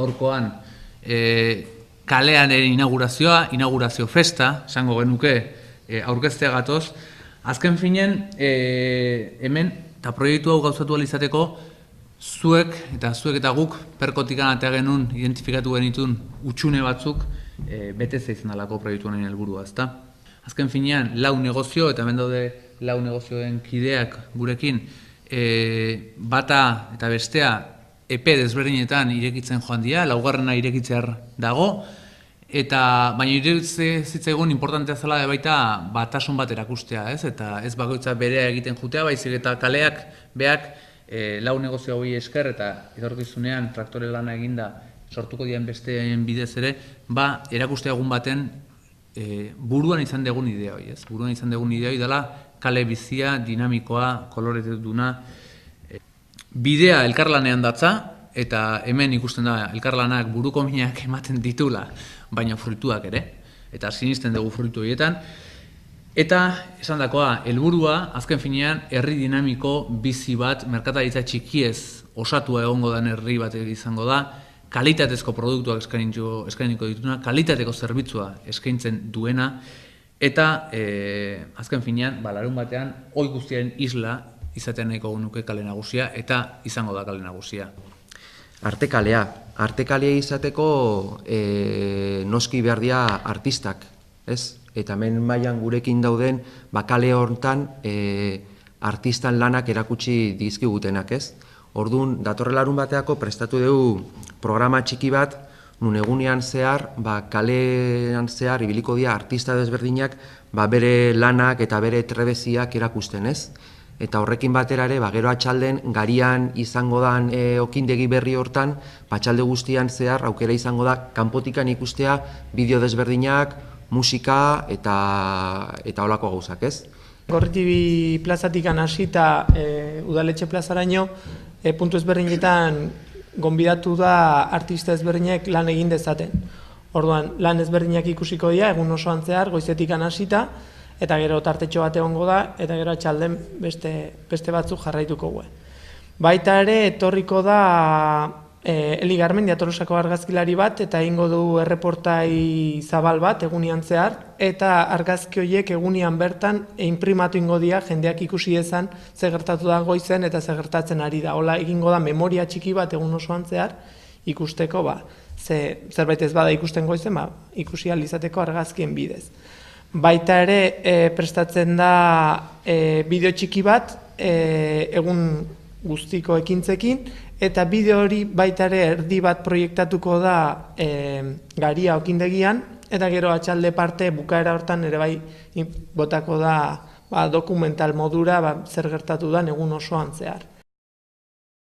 gaurkoan kalean inaugurazio festa, esango genuke aurkeztea gatoz. Azken finen, hemen, eta proiektu hau gauzatu izateko, zuek eta guk perkotikan atea genuen, identifikatu genitun utxune batzuk, bete zeizan dalako proiektu honen helburua, ezta? Azken finean, lau negozio, eta hemen daude lau negozioen kideak gurekin, bata eta bestea epe desberdinetan irekitzen joan dira, laugarrena irekitzear dago, baina irekitzaigun importantea zela baita batasun bat erakustea, ez? Eta ez bakoitza berea egiten jutea, baizik eta kaleak, beak, lau negozio hori esker eta etorkizunean traktore lana eginda sortuko dian besteen bidez ere, erakustea egun baten buruan izan dugun idea hori, ez? Buruan izan dugun idea hori dela kale bizia, dinamikoa, koloretuduna. Bidea elkarlanean datza, eta hemen ikusten da elkarlanak buruko minak ematen ditula, baina fruituak ere, eta sinisten dugu fruitu horietan. Eta, esan dakoa, helburua azken finean, herri dinamiko bizi bat, merkataritza txikiez osatua egongo den herri bat izango da, kalitatezko produktuak eskainiko dituna, kalitateko zerbitzua eskaintzen duena, eta azken finean, larun batean, hoi guztiaren isla izatean nahiko genuke kale nagusia, eta izango da kale nagusia. Artekalea izateko noski behar dira artistak, ez? Eta hemen mailan gurekin dauden, kale hortan artistan lanak erakutsi dizkigutenak, ez? Orduan, datorren larun bateako prestatu dugu programa txiki bat, nun egunean zehar, kalean zehar, ibiliko dira artista desberdinak, bere lanak eta bere trebeziak erakusten, ez? Eta horrekin batera ere, gero atxalden, garian izango dan okindegi berri hortan, atxalde guztian zehar, aukera izango da, kanpotikan ikustea, bideo desberdinak, musika eta holako gauzak, ez? Gorritibi plazatikan hasita udaletxe plazaraino, puntu ezberdinetan gonbidatu da artista ezberdinek lan egin dezaten. Orduan, lan ezberdinak ikusiko dira, egun osoan zehar, goizetikan hasita, eta gero tartetxo bat egongo da, eta gero atxalden beste batzuk jarraituko gue. Baita ere, etorriko da Eli Garmendi Tolosako argazkilari bat, eta egingo du erreportai zabal bat egunian zehar, eta argazki horiek egunian bertan inprimatu ingo dira jendeak ikusi dezan ze gertatu da goizen eta ze gertatzen ari da. Hola egingo da memoria txiki bat egun osoan zehar ikusteko, zerbait ez bada ikusten goizen, ikusi ahal izateko argazkien bidez. Baita ere prestatzen da bideo txiki bat egun guztiko ekintzekin, eta bideo hori baita ere erdi bat proiektatuko da garia okindegian, eta gero atxalde parte bukaera hortan ere bai botako da dokumental modura zer gertatu da egun osoan zehar.